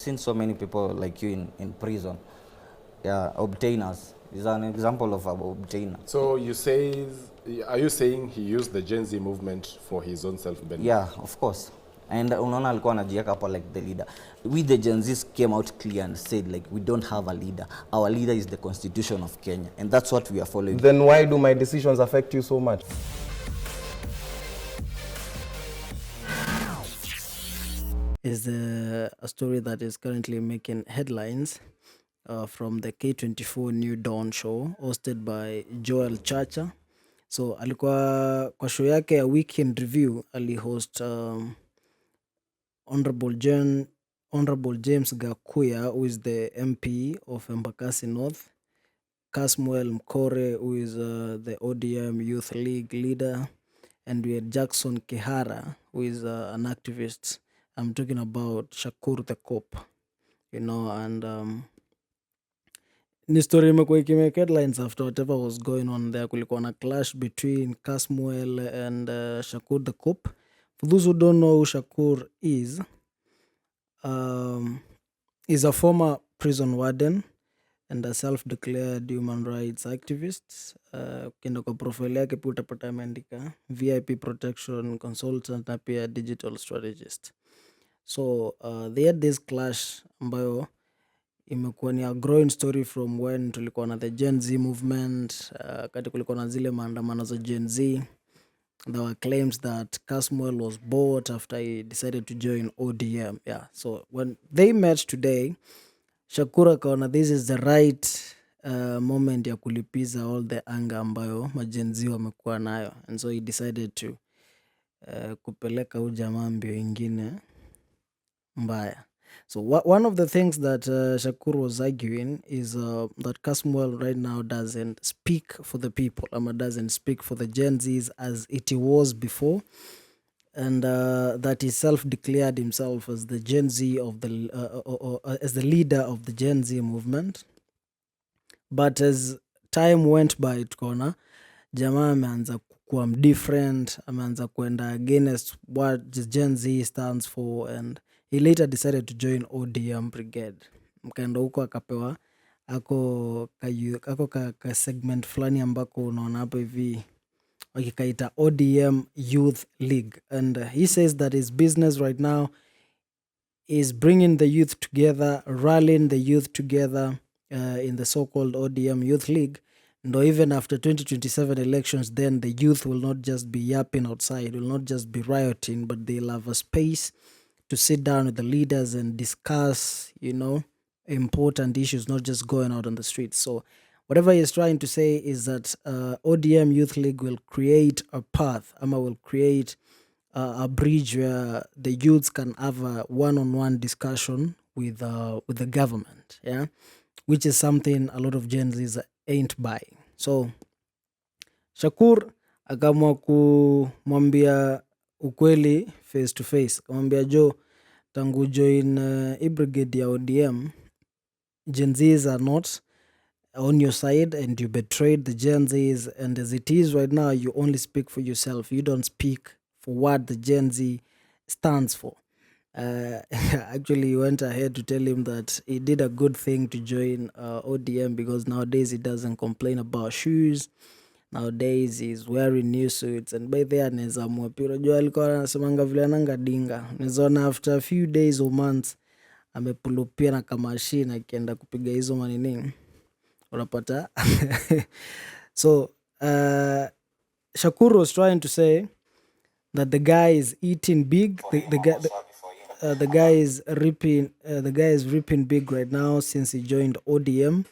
Seen so many people like you in prison. Yeah, obtainers. Is an example of an obtainer. So are you saying he used the Gen Z movement for his own self-benefit? Yeah, of course. And unaona alikuwa anajiweka hapa like the leader. We the Gen Zs came out clear and said like we don't have a leader. Our leader is the Constitution of Kenya, and that's what we are following. Then why do my decisions affect you so much? Is a story that is currently making headlines from the K24 New Dawn show hosted by Joel Chacha. So alikuwa kwa show yake ya Weekend Review alihost Honorable James Gakuya, who is the MP of Embakasi North, Kasmuel McOure, who is the ODM Youth League leader, and we had Jackson Kihara, who is an activist. I'm talking about Shakur the cop, and ni story imekuwa ikimake headlines after whatever was going on there. Kulikuwa na clash between Kasmuel and Shakur the cop. For those who don't know who Shakur is a former prison warden and a self-declared human rights activist. Ukienda kwa profile yake pia utapata ameandika VIP protection consultant na pia digital strategist. So they had this clash ambayo imekuwa ni a growing story from when tulikuwa na the Gen Z movement, kati kulikuwa na zile maandamano za Gen Z. There were claims that Kasmuel was bought after he decided to join ODM. Yeah, so when they met today, Shakur akaona this is the right moment ya kulipiza all the anger ambayo majenzi wamekuwa nayo, and so he decided to kupeleka ujamaa mbio ingine mbaya. So one of the things that Shakur was arguing is that Kasmuel right now doesn't speak for the people, doesn't speak for the Gen Zs as it was before, and that he self-declared himself as the Gen Z of as the leader of the Gen Z movement. But as time went by, tukaona jamaa ameanza kuwa different, ameanza kwenda against what the Gen Z stands for, and he later decided to join ODM brigade. Mkaenda huko akapewa ako ka segment fulani ambako unaona hapo hivi wakikaita ODM Youth League, and he says that his business right now is bringing the youth together, rallying the youth together in the so-called ODM Youth League. No, even after 2027 elections, then the youth will not just be yapping outside, will not just be rioting, but they'll have a space to sit down with the leaders and discuss, important issues, not just going out on the streets. So whatever he's trying to say is that ODM Youth League will create a path, will create a bridge where the youths can have a one-on-one discussion with the government, yeah, which is something a lot of Gen Zs ain't buying. So Shakur akaamua kumwambia ukweli face to face. Kamwambia jo, tangu join brigade ya ODM, Gen Zs are not on your side and you betrayed the Gen Zs, and as it is right now, you only speak for yourself. You don't speak for what the Gen Z stands for. Actually went ahead to tell him that he did a good thing to join ODM because nowadays he doesn't complain about shoes. Nowadays he's wearing new suits, and by there anaweza amua pia. Unajua alikuwa anasemanga vile ananga dinga, unaona after a few days or months amepulupia na kamashine akienda kupiga hizo manini unapata. So Shakur was trying to say that the guy is eating big. The guy is ripping big right now since he joined ODM.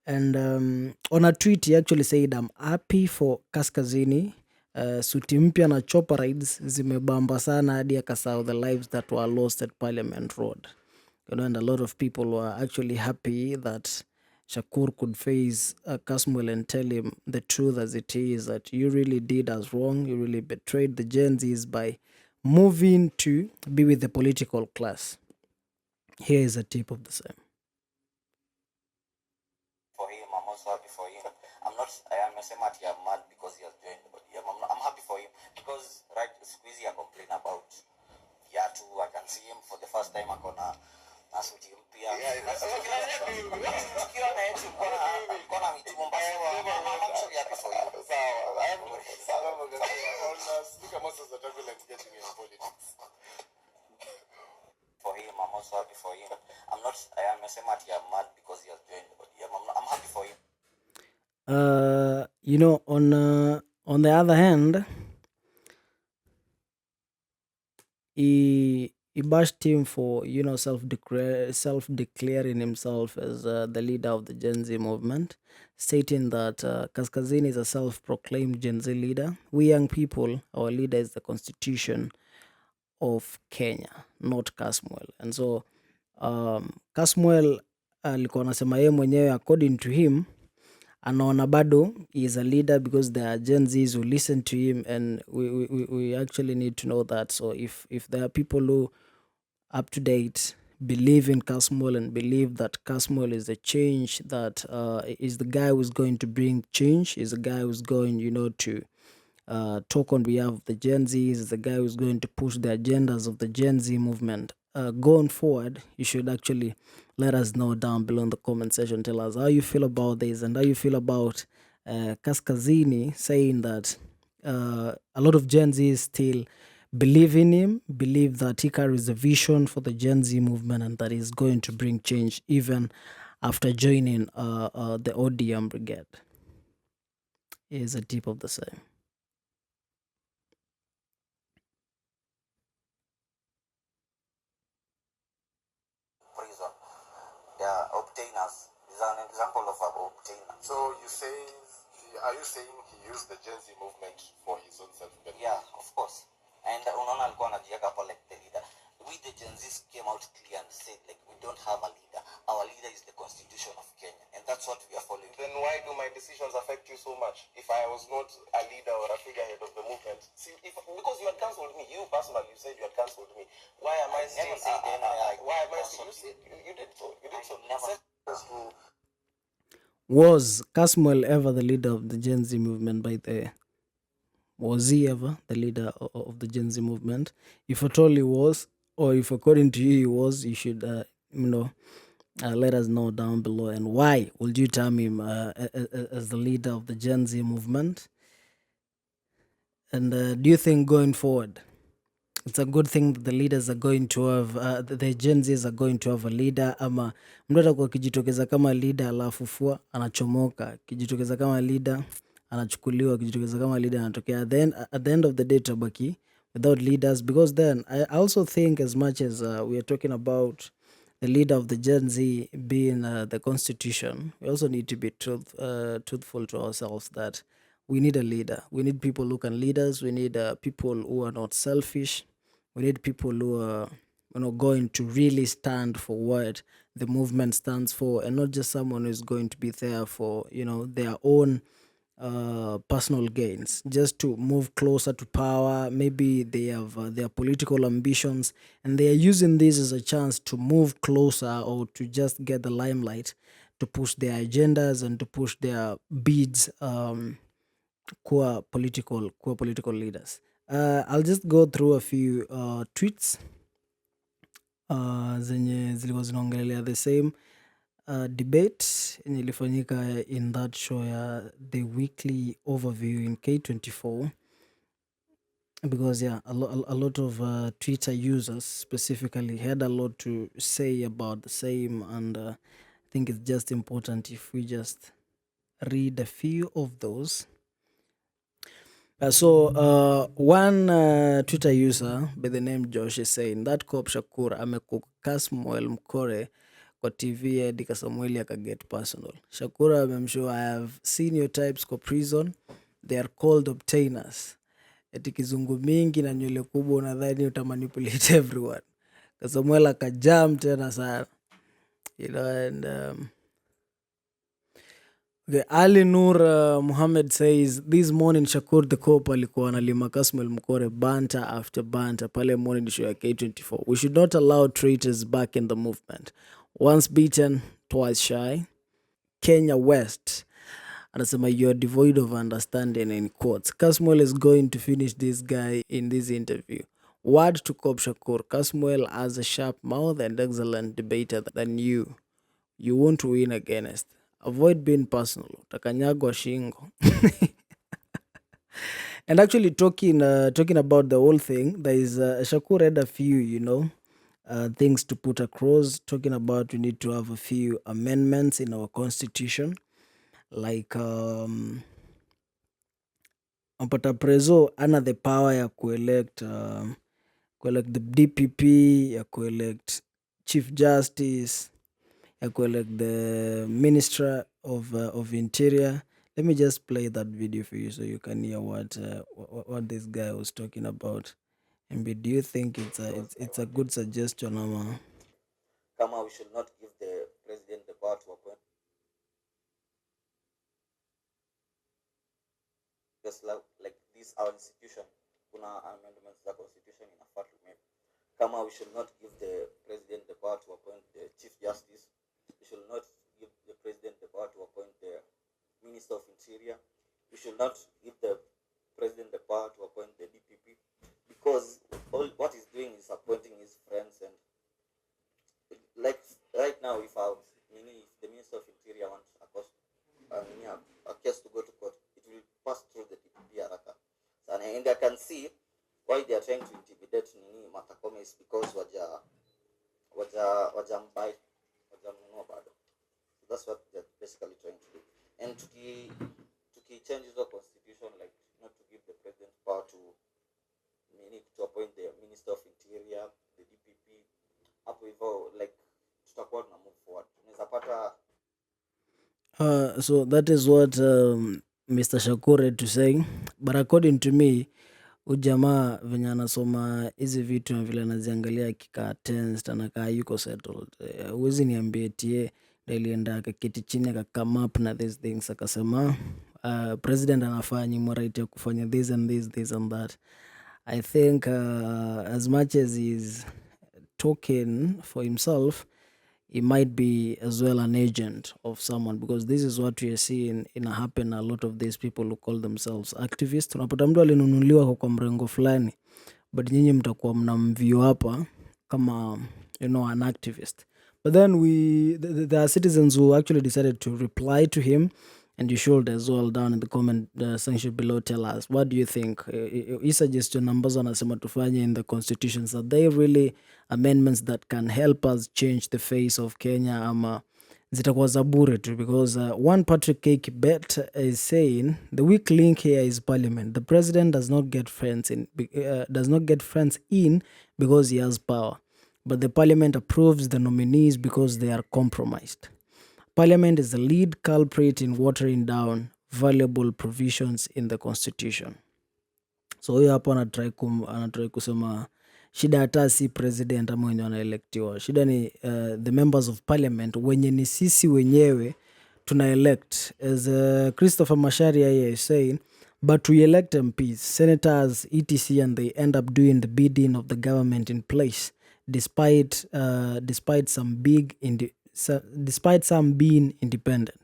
And on a tweet, he actually said, I'm happy for Kaskazini. Suti mpya na chopper rides zimebamba sana hadi akasahau the lives that were lost at Parliament Road. And a lot of people were actually happy that Shakur could face Kasmuel and tell him the truth as it is, that you really did us wrong. You really betrayed the Gen Zs by moving to be with the political class. Here is a tip of the same. For him, I'm also happy for him. I'm not saying that I'm mad because he has joined ODM. I'm happy for him because right, Squeezy I complain about. Yeah, too. I can see him for the first time. I gonna happy for him. I am not here mad because he has joined ODM. I'm happy for him. On the other hand, he bashed him for self-declaring himself as the leader of the Gen Z movement, stating that Kaskazini is a self-proclaimed Gen Z leader. We young people, our leader is the constitution of Kenya, not Kasmuel. And so Kasmuel alikuwa anasema yeye mwenyewe, according to him, anaona bado he is a leader because there are Gen Zs who listen to him, and we actually need to know that. So if there are people who up to date believe in Kasmuel and believe that Kasmuel is the change, that is the guy who's going to bring change, is the guy who's going to talk on behalf of the Gen Zs, is the guy who's going to push the agendas of the Gen Z movement going forward, you should actually let us know down below in the comment section. Tell us how you feel about this and how you feel about Kaskazini saying that a lot of Gen Z still believe in him, believe that he carries a vision for the Gen Z movement and that he's going to bring change even after joining the ODM brigade. Is a tip of the same. Prison. They are obtainers. Is an example of an obtainer. So are you saying he used the Gen Z movement for his own self-benefit? Yeah, of course. And unaona alikuwa anajiweka hapo like the leader. We the Gen Zs came out clear and said like we don't have a leader. Our leader is the constitution of Kenya, and that's what we are following. Then why do my decisions affect you so much? If I was not a leader or a figurehead of the movement, because you had cancelled me, you personally, you said you had cancelled me. Why am I still saying why am I still? You did so. You did so. Was Kasmuel ever the leader of the Gen Z movement, by the way? Was he ever the leader of the Gen Z movement? If at all he was, or if according to you he was, you should, let us know down below. And why would you term him as the leader of the Gen Z movement? And do you think going forward, it's a good thing that the leaders are going to have, the Gen Zs are going to have a leader, ama mtu atakuwa kijitokeza kama leader alafu fua anachomoka, kijitokeza kama leader anachukuliwa, kijitokeza kama leader anatokea, then at the end of the day tabaki without leaders? Because then I also think, as much as we are talking about the leader of the Gen Z being the constitution, we also need to be truthful to ourselves that we need a leader. We need people who can lead us. We need people who are not selfish. We need people who are going to really stand for what the movement stands for, and not just someone who's going to be there for their own personal gains, just to move closer to power. Maybe they have their political ambitions, and they are using this as a chance to move closer or to just get the limelight, to push their agendas and to push their bids, core political leaders. I'll just go through a few tweets zenye zilikuwa zinaongelea the same debate yenye ilifanyika in that show ya the weekly overview in K24, because a lot of Twitter users specifically had a lot to say about the same, and I think it's just important if we just read a few of those. One Twitter user by the name Josh is saying that cop Shakur amecook Kasmuel McOure kwa TV hadi Kasmuel akaget personal. Shakur amemshow, I have seen your types kwa prison, they are called obtainers. Eti kizungu mingi na nywele kubwa unadhani utamanipulate everyone. Kasmuel akajam tena sana. And the Ali Nur Muhammad says, this morning Shakur the cop alikuwa analima Kasmuel McOure banter after banter pale morning show ya K24. We should not allow traitors back in the movement. Once beaten, twice shy. Kenya West anasema you're devoid of understanding, in quotes. Kasmuel is going to finish this guy in this interview. Word to Cop Shakur, Kasmuel has a sharp mouth and excellent debater than you. You won't win against. Avoid being personal. Utakanyagwa shingo. And actually talking about the whole thing, there is Shakur had a few, things to put across, talking about we need to have a few amendments in our constitution, like Ampata Prezo ana the power ya kuelect the DPP, ya kuelect Chief Justice, ya kuelect the Minister of Interior. Let me just play that video for you so you can hear what this guy was talking about. And do you think it's a good suggestion, ama? Kama we should not give the president the power to appoint, just like this our institution, kuna amendments za constitution inafaa tumake. Kama we should not give the president the power to appoint the chief justice, we should not give the president the power to appoint the minister of interior, we should not give the president the power to appoint the DPP, because all what he's doing is appointing his friends. And like right now, if the minister of interior wants a case to go to court, it will pass through the DPP haraka. And I can see why they are trying to intimidate Martha Koome is because wajambai wajamnunua bado. So that's what they're basically trying to do. And to change the constitution, like not to give the president power to appoint the minister of interior, the DPP, hapo hivyo, like tutakuwa tuna move forward. Tunaweza pata So that is what Mr. Shakur had to say, but according to me, ujamaa venye anasoma hizi vitu na vile anaziangalia akikaa tensed, anakaa yuko settled. Huwezi niambie tie alienda akaketi chini akakame up na these things akasema president anafaa nyimwa right ya kufanya this and this, this and that. I think as much as he's talking for himself, he might be as well an agent of someone, because this is what we are seeing happen a lot of these people who call themselves activists. Unapata mtu alinunuliwa kwa mrengo fulani, but nyinyi mtakuwa mnamview hapa kama an activist. But then there are citizens who actually decided to reply to him, and you should as well down in the comment section below tell us what do you think. Hii suggestion ambazo anasema tufanye in the constitutions, are they really amendments that can help us change the face of Kenya, ama zitakuwa za bure tu? Because one Patrick K. Kibet is saying the weak link here is parliament. The president does not get friends in because he has power, but the parliament approves the nominees because they are compromised. Parliament is the lead culprit in watering down valuable provisions in the constitution. So huyo hapo anatry kusema shida hata si president ama wenye wanaelektiwa. Shida ni the members of parliament wenye ni sisi wenyewe tuna-elect. As Christopher Macharia here is saying, but we elect MPs, senators, etc., and they end up doing the bidding of the government in place, despite some being independent.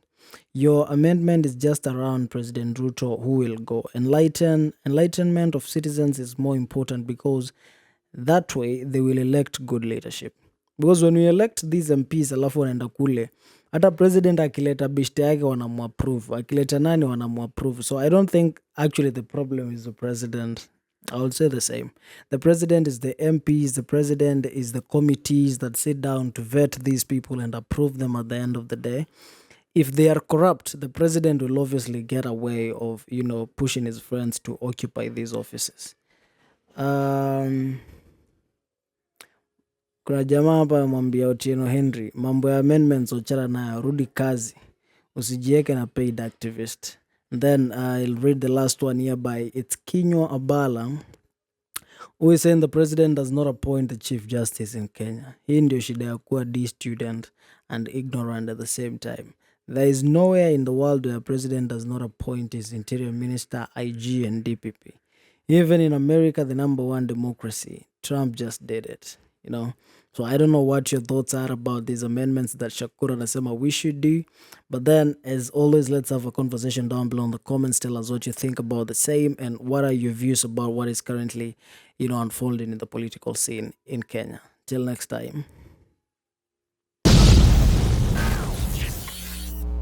Your amendment is just around President Ruto, who will go. Enlightenment of citizens is more important, because that way they will elect good leadership. Because when we elect these MPs alafu wanaenda kule, hata president akileta bishte yake wanamuapprove, akileta nani wanamuapprove. So I don't think actually the problem is the president. I will say the same. The president is the MPs, the president is the committees that sit down to vet these people and approve them at the end of the day. If they are corrupt, the president will obviously get a way of, pushing his friends to occupy these offices. Kuna jamaa hapa mwambia Otieno Henry, mambo ya amendments ochara nayo, rudi kazi, usijieke na paid activist. Then I'll read the last one here by it's Kinywa Abala, who is saying the president does not appoint the chief justice in Kenya. Hii ndio shida ya kuwa D-student and ignorant at the same time. There is nowhere in the world where a president does not appoint his interior minister, IG, and DPP. Even in America, the number one democracy, Trump just did it. So I don't know what your thoughts are about these amendments that Shakur anasema we should do. But then, as always, let's have a conversation down below in the comments. Tell us what you think about the same, and what are your views about what is currently, unfolding in the political scene in Kenya. Till next time.